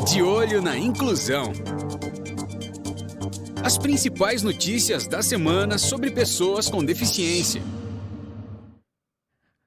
De olho na inclusão. As principais notícias da semana sobre pessoas com deficiência.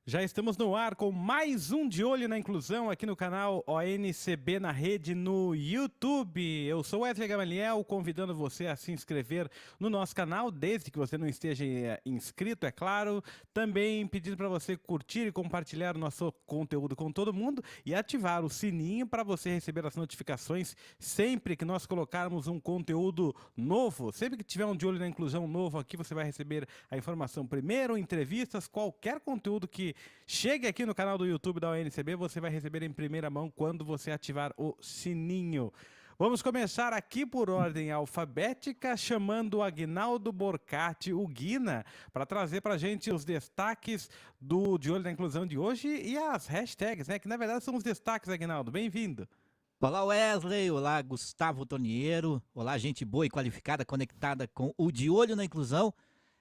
Já estamos no ar com mais um De Olho na Inclusão aqui no canal ONCB na Rede no YouTube. Eu sou Wesley Gamaliel, convidando você a se inscrever no nosso canal, desde que você não esteja inscrito, é claro. Também pedindo para você curtir e compartilhar o nosso conteúdo com todo mundo e ativar o sininho para você receber as notificações sempre que nós colocarmos um conteúdo novo. Sempre que tiver um De Olho na Inclusão novo aqui, você vai receber a informação primeiro, entrevistas, qualquer conteúdo que chegue aqui no canal do YouTube da ONCB, você vai receber em primeira mão quando você ativar o sininho. Vamos começar aqui por ordem alfabética, chamando o Aguinaldo Borcati, o Guina, para trazer para a gente os destaques do De Olho na Inclusão de hoje e as hashtags, né? Que na verdade são os destaques, Aguinaldo. Bem-vindo. Olá, Wesley. Olá, Gustavo Toniero. Olá, gente boa e qualificada, conectada com o De Olho na Inclusão.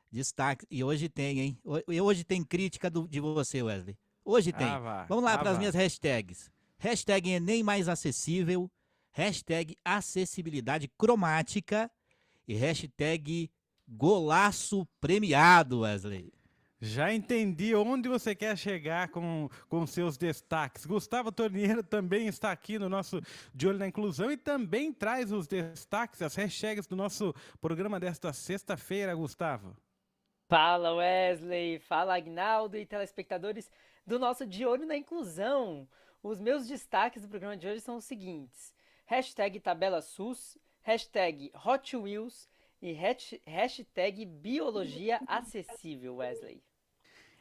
Destaque. E hoje tem, hein? Hoje tem crítica de você, Wesley. Hoje tem. Vamos lá para as minhas hashtags. Hashtag Enem mais acessível. Hashtag acessibilidade cromática. E hashtag golaço premiado, Wesley. Já entendi onde você quer chegar com seus destaques. Gustavo Torniero também está aqui no nosso De Olho na Inclusão e também traz os destaques, as hashtags do nosso programa desta sexta-feira, Gustavo. Fala Wesley, fala Aguinaldo e telespectadores do nosso De Olho na Inclusão. Os meus destaques do programa de hoje são os seguintes: hashtag tabela SUS, hashtag Hot Wheels e hashtag biologia acessível, Wesley.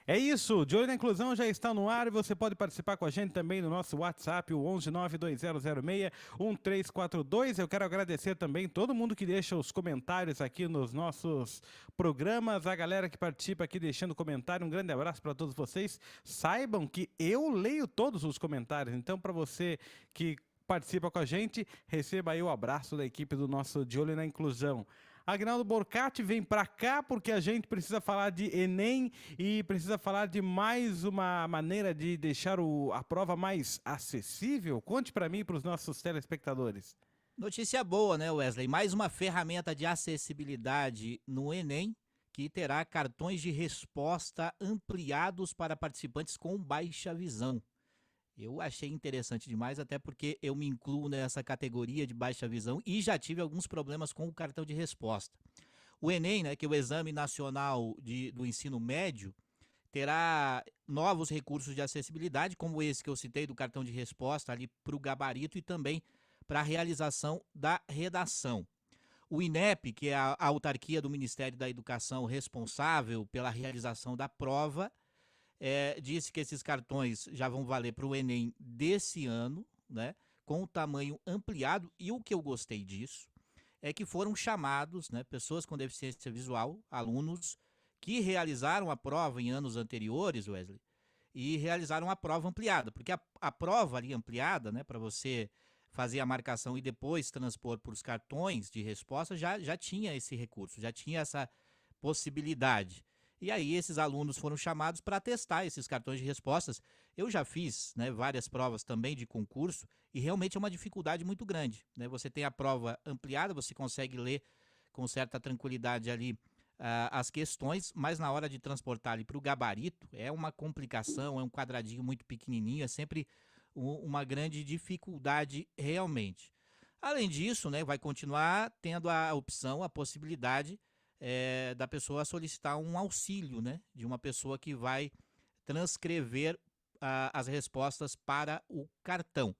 É isso, De Olho na Inclusão já está no ar e você pode participar com a gente também no nosso WhatsApp, o 11920061342. Eu quero agradecer também todo mundo que deixa os comentários aqui nos nossos programas, a galera que participa aqui deixando comentário, um grande abraço para todos vocês. Saibam que eu leio todos os comentários, então para você que participa com a gente, receba aí o abraço da equipe do nosso De Olho na Inclusão. Aguinaldo Borcati vem para cá porque a gente precisa falar de Enem e precisa falar de mais uma maneira de deixar a prova mais acessível. Conte para mim e para os nossos telespectadores. Notícia boa, né, Wesley? Mais uma ferramenta de acessibilidade no Enem, que terá cartões de resposta ampliados para participantes com baixa visão. Eu achei interessante demais, até porque eu me incluo nessa categoria de baixa visão e já tive alguns problemas com o cartão de resposta. O Enem, né, que é o Exame Nacional do Ensino Médio, terá novos recursos de acessibilidade, como esse que eu citei do cartão de resposta ali para o gabarito e também para a realização da redação. O INEP, que é a autarquia do Ministério da Educação responsável pela realização da prova, disse que esses cartões já vão valer para o Enem desse ano, né, com o tamanho ampliado, e o que eu gostei disso é que foram chamados, né, pessoas com deficiência visual, alunos que realizaram a prova em anos anteriores, Wesley, e realizaram a prova ampliada, porque a prova ali ampliada, né, para você fazer a marcação e depois transpor para os cartões de resposta, já tinha esse recurso, já tinha essa possibilidade. E aí esses alunos foram chamados para testar esses cartões de respostas. Eu já fiz, né, várias provas também de concurso e realmente é uma dificuldade muito grande, né? Você tem a prova ampliada, você consegue ler com certa tranquilidade ali as questões, mas na hora de transportar ali para o gabarito é uma complicação, é um quadradinho muito pequenininho, é sempre uma grande dificuldade realmente. Além disso, né, vai continuar tendo a opção, a possibilidade da pessoa solicitar um auxílio, né, de uma pessoa que vai transcrever as respostas para o cartão.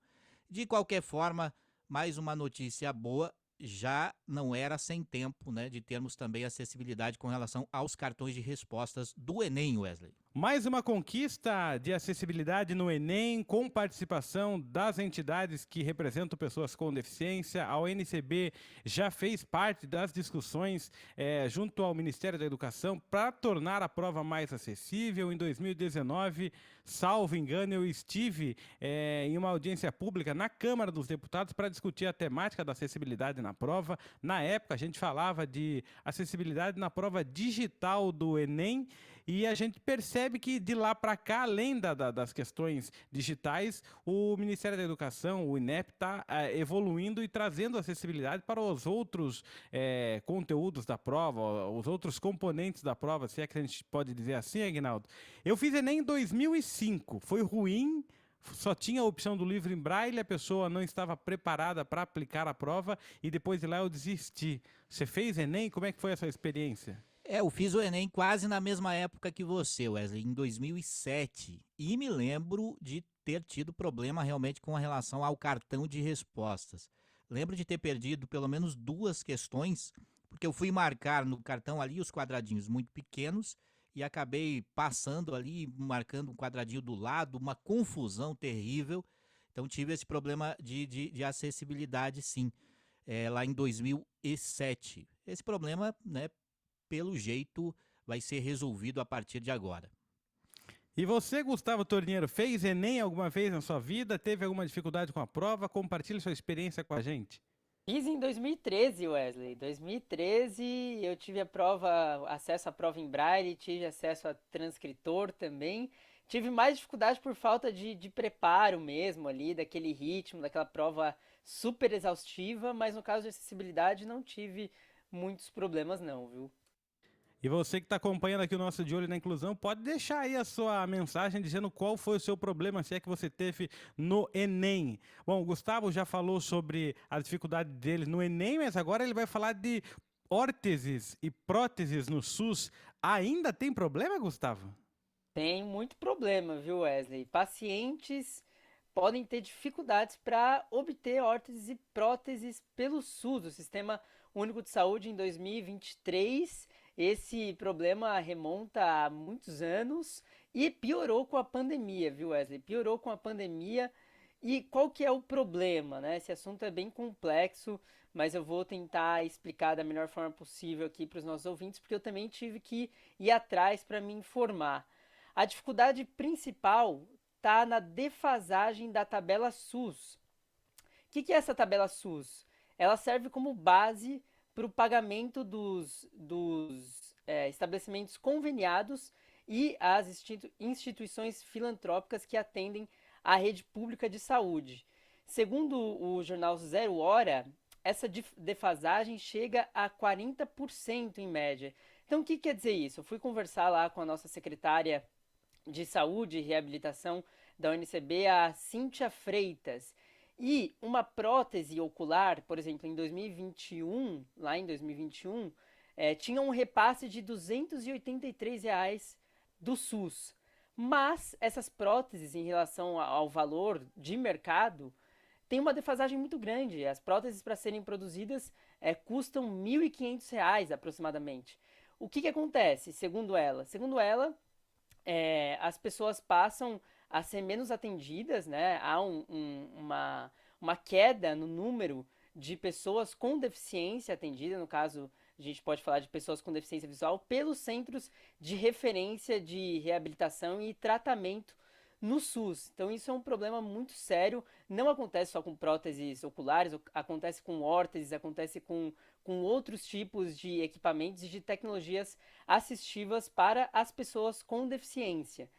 De qualquer forma, mais uma notícia boa, já não era sem tempo, né, de termos também acessibilidade com relação aos cartões de respostas do Enem, Wesley. Mais uma conquista de acessibilidade no Enem, com participação das entidades que representam pessoas com deficiência. A ONCB já fez parte das discussões junto ao Ministério da Educação para tornar a prova mais acessível. Em 2019, salvo engano, eu estive em uma audiência pública na Câmara dos Deputados para discutir a temática da acessibilidade na prova. Na época, a gente falava de acessibilidade na prova digital do Enem. e a gente percebe que de lá para cá, além das questões digitais, o Ministério da Educação, o INEP, está evoluindo e trazendo acessibilidade para os outros conteúdos da prova, os outros componentes da prova, se é que a gente pode dizer assim, Aguinaldo. Eu fiz Enem em 2005, foi ruim, só tinha a opção do livro em braille, a pessoa não estava preparada para aplicar a prova e depois de lá eu desisti. Você fez Enem? Como é que foi essa experiência? Eu fiz o Enem quase na mesma época que você, Wesley, em 2007. E me lembro de ter tido problema realmente com relação ao cartão de respostas. Lembro de ter perdido pelo menos 2 questões, porque eu fui marcar no cartão ali os quadradinhos muito pequenos e acabei passando ali, marcando um quadradinho do lado, uma confusão terrível. Então tive esse problema de acessibilidade, sim, lá em 2007. Esse problema, né, pelo jeito, vai ser resolvido a partir de agora. E você, Gustavo Torniero, fez Enem alguma vez na sua vida? Teve alguma dificuldade com a prova? Compartilhe sua experiência com a gente. Fiz em 2013, Wesley. 2013 eu tive acesso à prova em braille, tive acesso a transcritor também. Tive mais dificuldade por falta de preparo mesmo ali, daquele ritmo, daquela prova super exaustiva, mas no caso de acessibilidade não tive muitos problemas não, viu? E você que está acompanhando aqui o nosso De Olho na Inclusão, pode deixar aí a sua mensagem dizendo qual foi o seu problema, se é que você teve no Enem. Bom, o Gustavo já falou sobre a dificuldade dele no Enem, mas agora ele vai falar de órteses e próteses no SUS. Ainda tem problema, Gustavo? Tem muito problema, viu, Wesley? Pacientes podem ter dificuldades para obter órteses e próteses pelo SUS, o Sistema Único de Saúde, em 2023. Esse problema remonta a muitos anos e piorou com a pandemia, viu, Wesley? Piorou com a pandemia. E qual que é o problema, né? Esse assunto é bem complexo, mas eu vou tentar explicar da melhor forma possível aqui para os nossos ouvintes, porque eu também tive que ir atrás para me informar. A dificuldade principal está na defasagem da tabela SUS. O que é essa tabela SUS? Ela serve como base para o pagamento dos estabelecimentos conveniados e as instituições filantrópicas que atendem à rede pública de saúde. Segundo o jornal Zero Hora, essa defasagem chega a 40% em média. Então, o que quer dizer isso? Eu fui conversar lá com a nossa secretária de Saúde e Reabilitação da UNCB, a Cíntia Freitas. E uma prótese ocular, por exemplo, em 2021, lá em 2021, tinha um repasse de R$ 283 do SUS. Mas essas próteses, em relação ao valor de mercado, tem uma defasagem muito grande. As próteses, para serem produzidas, custam R$ 1.500 aproximadamente. O que acontece, segundo ela? Segundo ela, as pessoas passam a ser menos atendidas, né? Há uma queda no número de pessoas com deficiência atendida, no caso, a gente pode falar de pessoas com deficiência visual, pelos centros de referência de reabilitação e tratamento no SUS. Então isso é um problema muito sério, não acontece só com próteses oculares, acontece com órteses, acontece com outros tipos de equipamentos e de tecnologias assistivas para as pessoas com deficiência.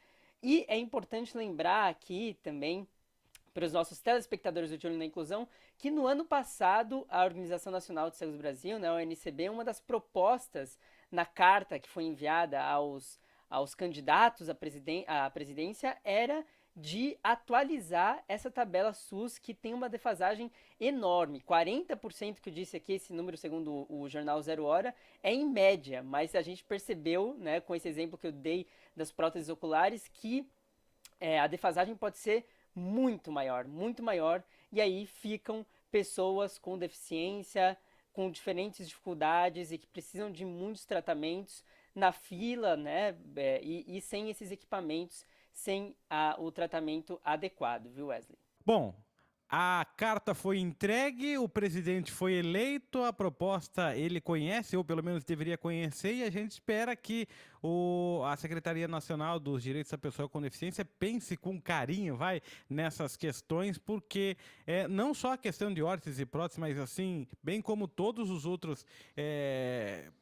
E é importante lembrar aqui também, para os nossos telespectadores do De Olho na Inclusão, que no ano passado a Organização Nacional de Cegos do Brasil, né, a ONCB, uma das propostas na carta que foi enviada aos candidatos à presidência era de atualizar essa tabela SUS, que tem uma defasagem enorme. 40% que eu disse aqui, esse número segundo o jornal Zero Hora, é em média, mas a gente percebeu, né, com esse exemplo que eu dei das próteses oculares, que a defasagem pode ser muito maior, e aí ficam pessoas com deficiência, com diferentes dificuldades e que precisam de muitos tratamentos na fila, né, e sem esses equipamentos, sem o tratamento adequado, viu, Wesley? Bom, A carta foi entregue, o presidente foi eleito, a proposta ele conhece, ou pelo menos deveria conhecer, e a gente espera que a Secretaria Nacional dos Direitos da Pessoa com Deficiência pense com carinho, nessas questões, porque não só a questão de órteses e próteses, mas assim, bem como todos os outros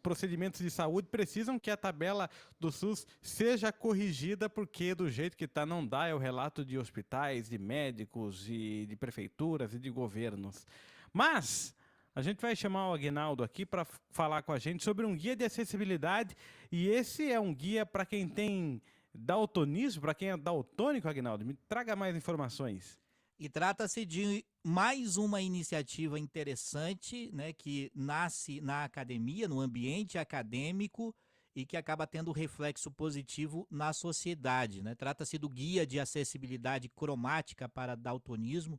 procedimentos de saúde, precisam que a tabela do SUS seja corrigida, porque do jeito que está não dá, é o relato de hospitais, de médicos e de prefeituras e de governos. Mas a gente vai chamar o Aguinaldo aqui para falar com a gente sobre um guia de acessibilidade, e esse é um guia para quem tem daltonismo, para quem é daltônico, Aguinaldo. Me traga mais informações. E trata-se de mais uma iniciativa interessante, né, que nasce na academia, no ambiente acadêmico, e que acaba tendo reflexo positivo na sociedade, né? Trata-se do Guia de Acessibilidade Cromática para Daltonismo,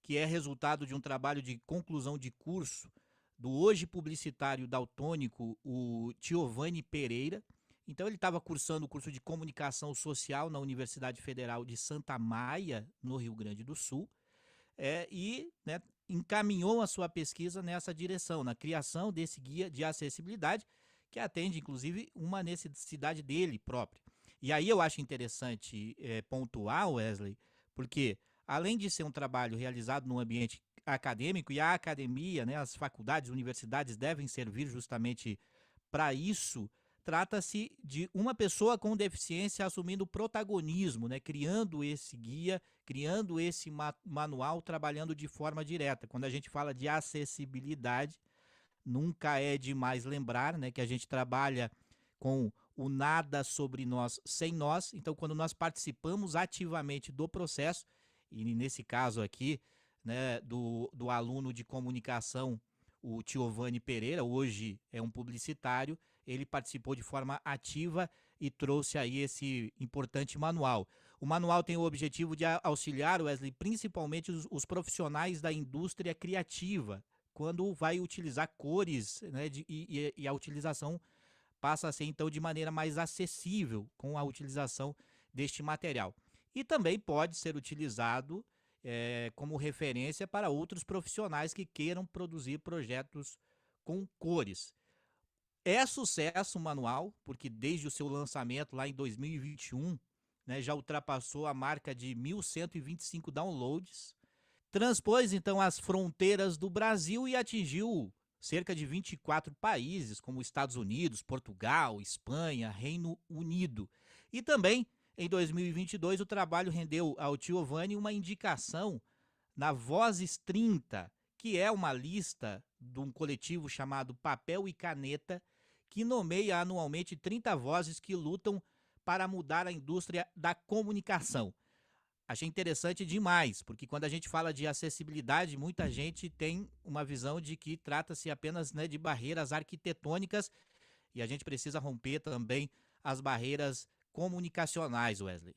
que é resultado de um trabalho de conclusão de curso do hoje publicitário daltônico, o Giovanni Pereira. Então ele estava cursando o curso de Comunicação Social na Universidade Federal de Santa Maia, no Rio Grande do Sul, e encaminhou a sua pesquisa nessa direção, na criação desse guia de acessibilidade, que atende, inclusive, uma necessidade dele próprio. E aí eu acho interessante pontuar, Wesley, porque além de ser um trabalho realizado no ambiente acadêmico, e a academia, as faculdades, universidades devem servir justamente para isso, trata-se de uma pessoa com deficiência assumindo protagonismo, criando esse guia, criando esse manual, trabalhando de forma direta. Quando a gente fala de acessibilidade, nunca é demais lembrar, que a gente trabalha com o nada sobre nós sem nós. Então, quando nós participamos ativamente do processo, e nesse caso aqui, do aluno de comunicação, o Giovanni Pereira, hoje é um publicitário, ele participou de forma ativa e trouxe aí esse importante manual. O manual tem o objetivo de auxiliar, Wesley, principalmente os profissionais da indústria criativa, quando vai utilizar cores, e a utilização passa a ser, então, de maneira mais acessível com a utilização deste material. E também pode ser utilizado como referência para outros profissionais que queiram produzir projetos com cores. É sucesso o manual, porque desde o seu lançamento lá em 2021, já ultrapassou a marca de 1.125 downloads, transpôs então as fronteiras do Brasil e atingiu cerca de 24 países, como Estados Unidos, Portugal, Espanha, Reino Unido. E também, em 2022, o trabalho rendeu ao Giovanni uma indicação na Vozes 30, que é uma lista de um coletivo chamado Papel e Caneta, que nomeia anualmente 30 vozes que lutam para mudar a indústria da comunicação. Achei interessante demais, porque quando a gente fala de acessibilidade, muita gente tem uma visão de que trata-se apenas de barreiras arquitetônicas, e a gente precisa romper também as barreiras comunicacionais, Wesley.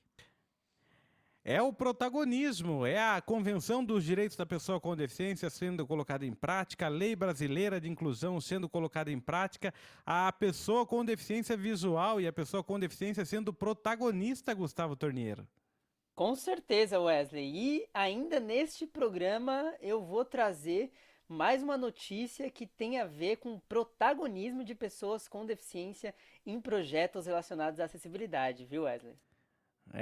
É o protagonismo, é a Convenção dos Direitos da Pessoa com Deficiência sendo colocada em prática, a Lei Brasileira de Inclusão sendo colocada em prática, a pessoa com deficiência visual e a pessoa com deficiência sendo protagonista, Gustavo Torniero. Com certeza, Wesley. E ainda neste programa eu vou trazer mais uma notícia que tem a ver com o protagonismo de pessoas com deficiência em projetos relacionados à acessibilidade, viu, Wesley?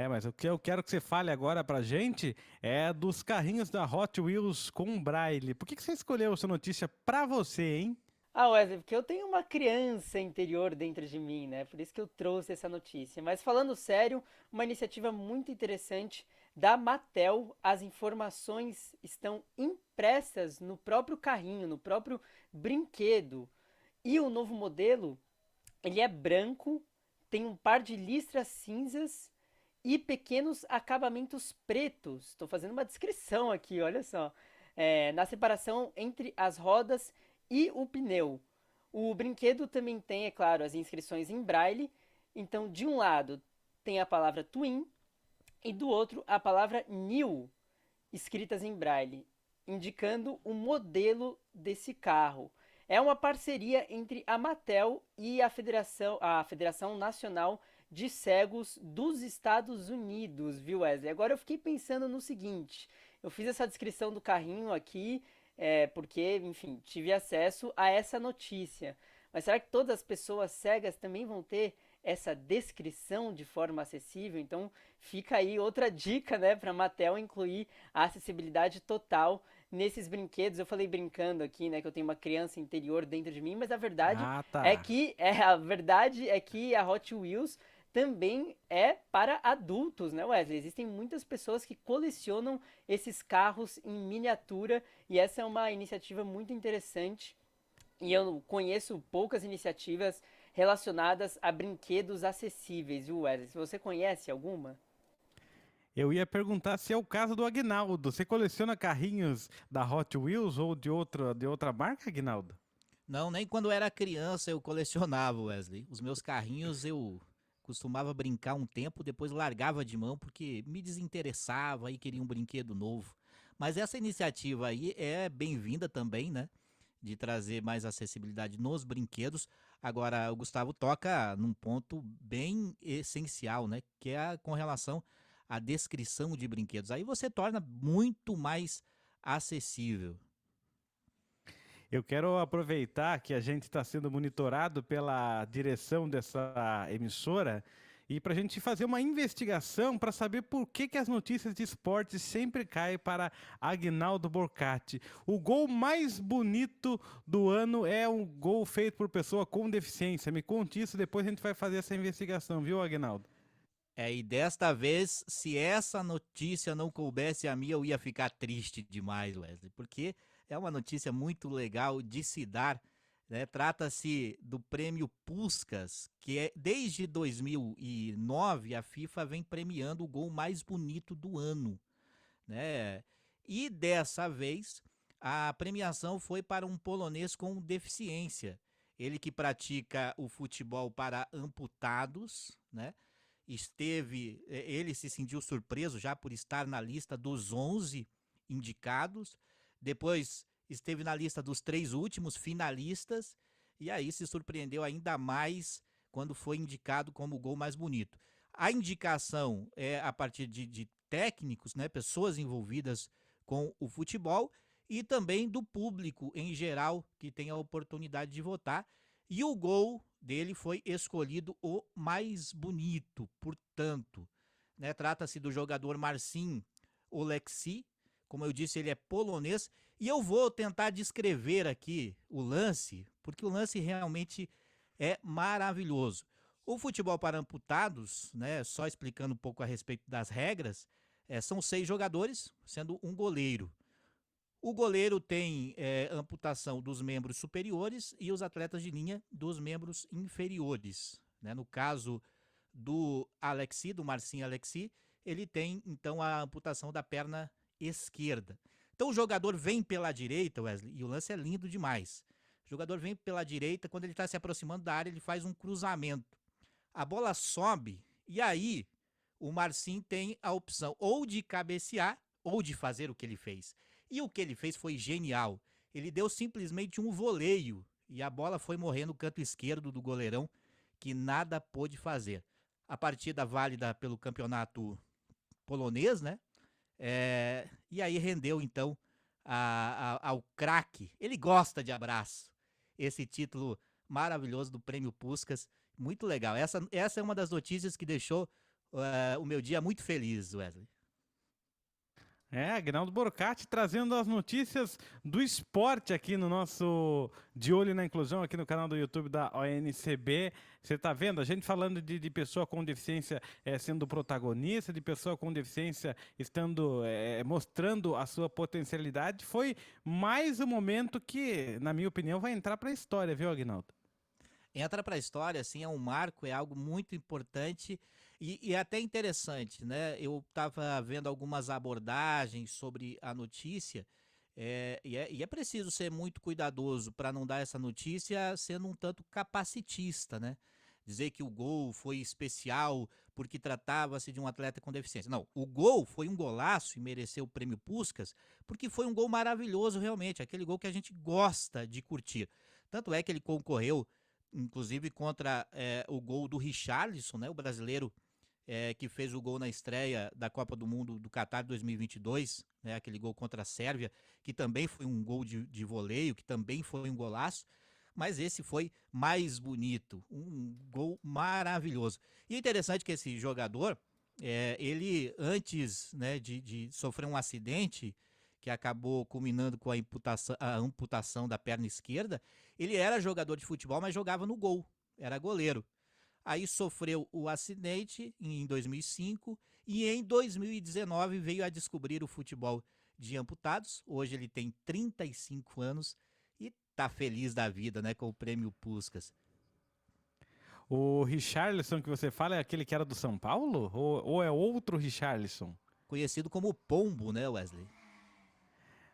Mas o que eu quero que você fale agora pra gente é dos carrinhos da Hot Wheels com braille. Por que você escolheu essa notícia pra você, hein? Wesley, porque eu tenho uma criança interior dentro de mim, né? Por isso que eu trouxe essa notícia. Mas falando sério, uma iniciativa muito interessante da Mattel. As informações estão impressas no próprio carrinho, no próprio brinquedo. E o novo modelo, ele é branco, tem um par de listras cinzas e pequenos acabamentos pretos. Estou fazendo uma descrição aqui, olha só. Na separação entre as rodas e o pneu. O brinquedo também tem, é claro, as inscrições em braille. Então, de um lado tem a palavra Twin e do outro a palavra New, escritas em braille, indicando o modelo desse carro. É uma parceria entre a Mattel e a Federação Nacional de Cegos dos Estados Unidos, viu, Wesley? Agora eu fiquei pensando no seguinte: Eu fiz essa descrição do carrinho aqui, porque, enfim, tive acesso a essa notícia. Mas será que todas as pessoas cegas também vão ter essa descrição de forma acessível? Então fica aí outra dica, né, para a Mattel incluir a acessibilidade total nesses brinquedos. Eu falei brincando aqui, né, que eu tenho uma criança interior dentro de mim, mas a verdade Ah, é tá. que a verdade é que a Hot Wheels também é para adultos, né, Wesley? Existem muitas pessoas que colecionam esses carros em miniatura e essa é uma iniciativa muito interessante e eu conheço poucas iniciativas relacionadas a brinquedos acessíveis, viu, Wesley? Se você conhece alguma? Eu ia perguntar se é o caso do Agnaldo. Você coleciona carrinhos da Hot Wheels ou de outra marca, Agnaldo? Não, nem quando eu era criança eu colecionava, Wesley. Os meus carrinhos eu costumava brincar um tempo, depois largava de mão porque me desinteressava e queria um brinquedo novo. Mas essa iniciativa aí é bem-vinda também, né? De trazer mais acessibilidade nos brinquedos. Agora, o Gustavo toca num ponto bem essencial, né? Que é com relação à descrição de brinquedos. Aí você torna muito mais acessível. Eu quero aproveitar que a gente está sendo monitorado pela direção dessa emissora e para a gente fazer uma investigação para saber por que as notícias de esporte sempre caem para Agnaldo Borcati. O gol mais bonito do ano é um gol feito por pessoa com deficiência. Me conte isso, depois a gente vai fazer essa investigação, viu, Agnaldo? E desta vez, se essa notícia não coubesse a mim, eu ia ficar triste demais, Wesley, porque é uma notícia muito legal de se dar, né? Trata-se do prêmio Puskás, que é desde 2009 a FIFA vem premiando o gol mais bonito do ano, né? E dessa vez a premiação foi para um polonês com deficiência. Ele que pratica o futebol para amputados, né? Ele se sentiu surpreso já por estar na lista dos 11 indicados, depois esteve na lista dos 3 últimos finalistas, e aí se surpreendeu ainda mais quando foi indicado como o gol mais bonito. A indicação é a partir de técnicos, né, pessoas envolvidas com o futebol, e também do público em geral que tem a oportunidade de votar, e o gol dele foi escolhido o mais bonito, portanto, né? Trata-se do jogador Marcin Oleksy, como eu disse, ele é polonês, e eu vou tentar descrever aqui o lance, porque o lance realmente é maravilhoso. O futebol para amputados, né, só explicando um pouco a respeito das regras, são 6 jogadores, sendo um goleiro. O goleiro tem amputação dos membros superiores e os atletas de linha dos membros inferiores, né? No caso do Alexi, do Marcin Alexi, ele tem então a amputação da perna esquerda. Então o jogador vem pela direita, Wesley, e o lance é lindo demais. O jogador vem pela direita, quando ele está se aproximando da área, ele faz um cruzamento. A bola sobe e aí o Marcin tem a opção ou de cabecear ou de fazer o que ele fez. E o que ele fez foi genial. Ele deu simplesmente um voleio e a bola foi morrer no canto esquerdo do goleirão, que nada pôde fazer. A partida válida pelo campeonato polonês, né? E aí rendeu então ao craque. Ele gosta de abraço. Esse título maravilhoso do Prêmio Puskás. Muito legal. Essa é uma das notícias que deixou o meu dia muito feliz, Wesley. Agnaldo Borcati trazendo as notícias do esporte aqui no nosso De Olho na Inclusão, aqui no canal do YouTube da ONCB. Você tá vendo? A gente falando de pessoa com deficiência sendo protagonista, de pessoa com deficiência estando mostrando a sua potencialidade. Foi mais um momento que, na minha opinião, vai entrar para a história, viu, Agnaldo? Entra para a história, assim, é um marco, é algo muito importante e é até interessante, né? Eu estava vendo algumas abordagens sobre a notícia e é preciso ser muito cuidadoso para não dar essa notícia sendo um tanto capacitista, né? Dizer que o gol foi especial porque tratava-se de um atleta com deficiência. Não, o gol foi um golaço e mereceu o prêmio Puskás porque foi um gol maravilhoso realmente, aquele gol que a gente gosta de curtir. Tanto é que ele concorreu inclusive contra o gol do Richarlison, né, o brasileiro que fez o gol na estreia da Copa do Mundo do Catar 2022, né, aquele gol contra a Sérvia, que também foi um gol de voleio, que também foi um golaço, mas esse foi mais bonito, um gol maravilhoso. E é interessante que esse jogador, ele antes, né, de sofrer um acidente que acabou culminando com a amputação da perna esquerda, ele era jogador de futebol, mas jogava no gol, era goleiro. Aí sofreu o acidente em 2005 e em 2019 veio a descobrir o futebol de amputados. Hoje ele tem 35 anos e tá feliz da vida, né, com o prêmio Puskás. O Richarlison que você fala é aquele que era do São Paulo? Ou é outro Richarlison? Conhecido como Pombo, né, Wesley?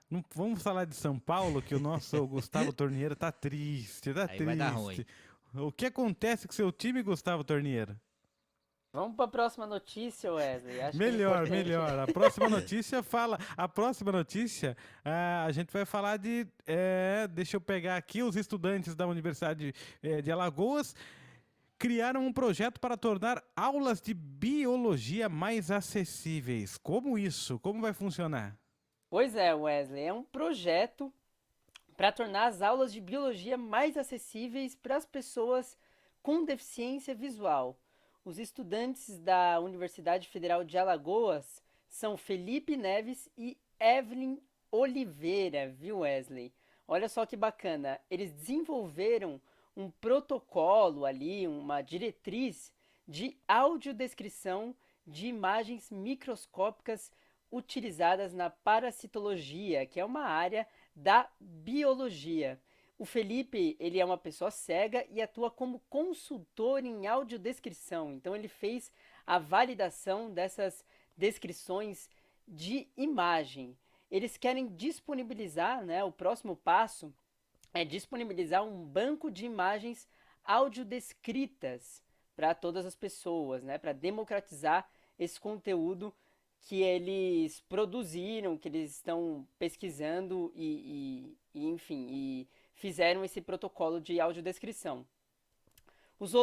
Não vamos falar de São Paulo, que o nosso Gustavo Tornieira tá triste, tá Aí triste. vai dar ruim. O que acontece com seu time, Gustavo Tornieira? Vamos para a próxima notícia, Wesley. Acho que é Melhor, importante. melhor. A próxima notícia fala. A próxima notícia, a gente vai falar de. Deixa eu pegar aqui. Os estudantes da Universidade de Alagoas criaram um projeto para tornar aulas de biologia mais acessíveis. Como isso? Como vai funcionar? Pois é, Wesley, é um projeto para tornar as aulas de biologia mais acessíveis para as pessoas com deficiência visual. Os estudantes da Universidade Federal de Alagoas são Felipe Neves e Evelyn Oliveira, viu, Wesley? Olha só que bacana, eles desenvolveram um protocolo ali, uma diretriz de audiodescrição de imagens microscópicas utilizadas na parasitologia, que é uma área da biologia. O Felipe, ele é uma pessoa cega e atua como consultor em audiodescrição. Então ele fez a validação dessas descrições de imagem. Eles querem disponibilizar, né, o próximo passo é disponibilizar um banco de imagens audiodescritas para todas as pessoas, né, para democratizar esse conteúdo que eles produziram, que eles estão pesquisando enfim, e fizeram esse protocolo de audiodescrição. Os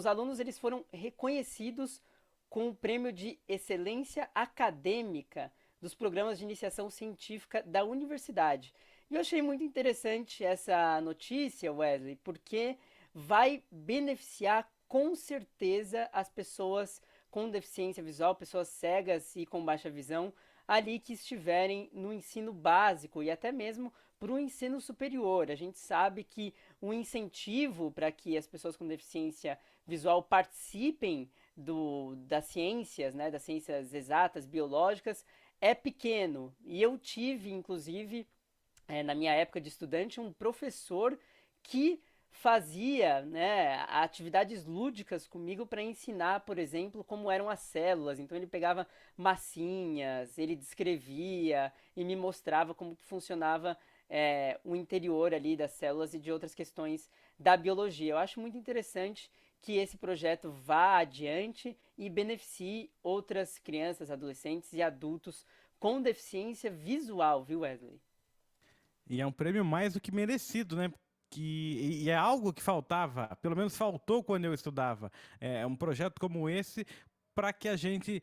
alunos eles foram reconhecidos com o prêmio de excelência acadêmica dos programas de iniciação científica da universidade. E eu achei muito interessante essa notícia, Wesley, porque vai beneficiar com certeza as pessoas com deficiência visual, pessoas cegas e com baixa visão, ali que estiverem no ensino básico e até mesmo para o ensino superior. A gente sabe que o incentivo para que as pessoas com deficiência visual participem das ciências, né, das ciências exatas, biológicas, é pequeno. E eu tive, inclusive, na minha época de estudante, um professor que fazia, né, atividades lúdicas comigo para ensinar, por exemplo, como eram as células. Então ele pegava massinhas, ele descrevia e me mostrava como que funcionava o interior ali das células e de outras questões da biologia. Eu acho muito interessante que esse projeto vá adiante e beneficie outras crianças, adolescentes e adultos com deficiência visual, viu, Wesley? E é um prêmio mais do que merecido, né? E é algo que faltava, pelo menos faltou quando eu estudava. É um projeto como esse para que a gente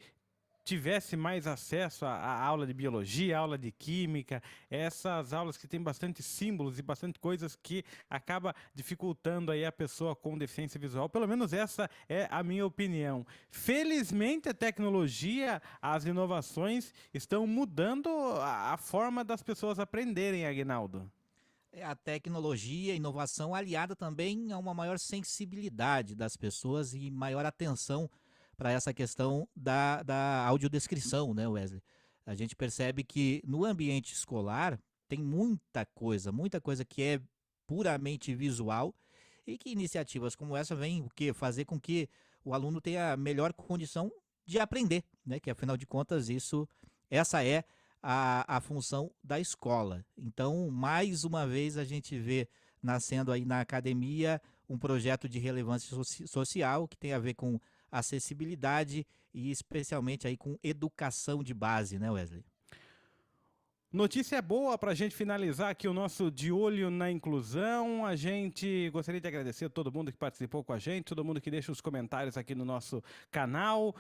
tivesse mais acesso à aula de biologia, aula de química, essas aulas que tem bastante símbolos e bastante coisas que acaba dificultando aí a pessoa com deficiência visual. Pelo menos essa é a minha opinião. Felizmente a tecnologia, as inovações estão mudando a forma das pessoas aprenderem, Aguinaldo. A tecnologia, a inovação aliada também a uma maior sensibilidade das pessoas e maior atenção para essa questão da audiodescrição, né, Wesley? A gente percebe que no ambiente escolar tem muita coisa que é puramente visual e que iniciativas como essa vêm o quê? Fazer com que o aluno tenha a melhor condição de aprender, né? Que afinal de contas essa é a função da escola. Então, mais uma vez a gente vê nascendo aí na academia um projeto de relevância social que tem a ver com acessibilidade e especialmente aí com educação de base, né, Wesley? Notícia boa para a gente finalizar aqui o nosso De Olho na Inclusão. A gente gostaria de agradecer a todo mundo que participou com a gente, todo mundo que deixa os comentários aqui no nosso canal.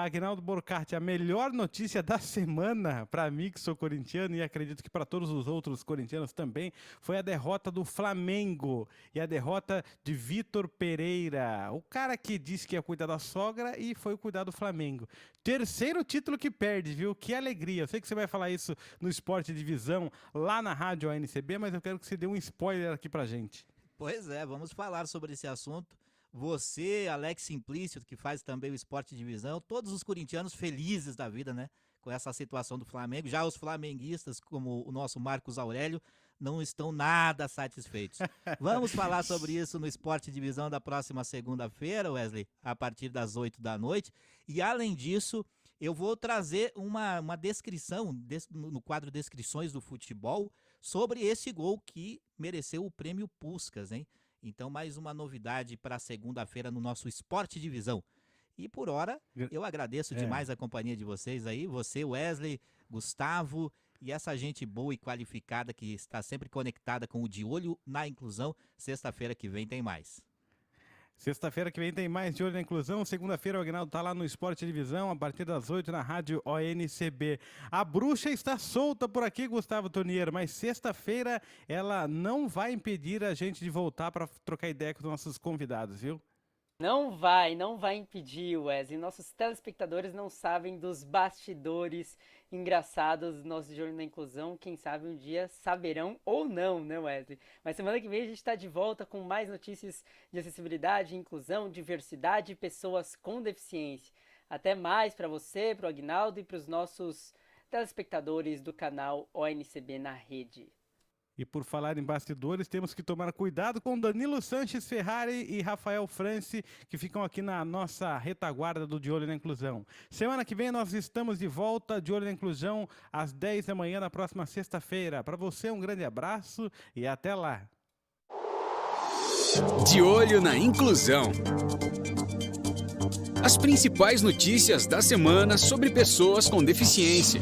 Aguinaldo Borchardt, a melhor notícia da semana para mim, que sou corintiano, e acredito que para todos os outros corintianos também, foi a derrota do Flamengo e a derrota de Vitor Pereira, o cara que disse que ia cuidar da sogra e foi cuidar do Flamengo. Terceiro título que perde, viu? Que alegria. Eu sei que você vai falar isso no Esporte Divisão, lá na Rádio ANCB, mas eu quero que você dê um spoiler aqui pra gente. Pois é, vamos falar sobre esse assunto. Você, Alex Simplício, que faz também o Esporte Divisão, todos os corintianos felizes da vida, né? Com essa situação do Flamengo. Já os flamenguistas, como o nosso Marcos Aurélio, não estão nada satisfeitos. Vamos falar sobre isso no Esporte Divisão da próxima segunda-feira, Wesley, a partir das 8 da noite. E além disso, eu vou trazer uma descrição no quadro Descrições do Futebol sobre esse gol que mereceu o prêmio Puskás, hein? Então, mais uma novidade para segunda-feira no nosso Esporte Divisão. E por hora, eu agradeço demais a companhia de vocês aí, você, Wesley, Gustavo e essa gente boa e qualificada que está sempre conectada com o De Olho na Inclusão. Sexta-feira que vem tem mais. Sexta-feira que vem tem mais De Olho na Inclusão. Segunda-feira o Aguinaldo tá lá no Esporte Divisão, a partir das 8 na Rádio ONCB. A bruxa está solta por aqui, Gustavo Tonier, mas sexta-feira ela não vai impedir a gente de voltar para trocar ideia com os nossos convidados, viu? Não vai impedir, Wesley. Nossos telespectadores não sabem dos bastidores engraçados do nosso De Olho na Inclusão. Quem sabe um dia saberão ou não, né, Wesley? Mas semana que vem a gente está de volta com mais notícias de acessibilidade, inclusão, diversidade e pessoas com deficiência. Até mais para você, para o Aguinaldo e para os nossos telespectadores do canal ONCB na Rede. E por falar em bastidores, temos que tomar cuidado com Danilo Sanches Ferrari e Rafael France, que ficam aqui na nossa retaguarda do De Olho na Inclusão. Semana que vem nós estamos de volta, De Olho na Inclusão, às 10 da manhã, na próxima sexta-feira. Para você, um grande abraço e até lá. De Olho na Inclusão. As principais notícias da semana sobre pessoas com deficiência.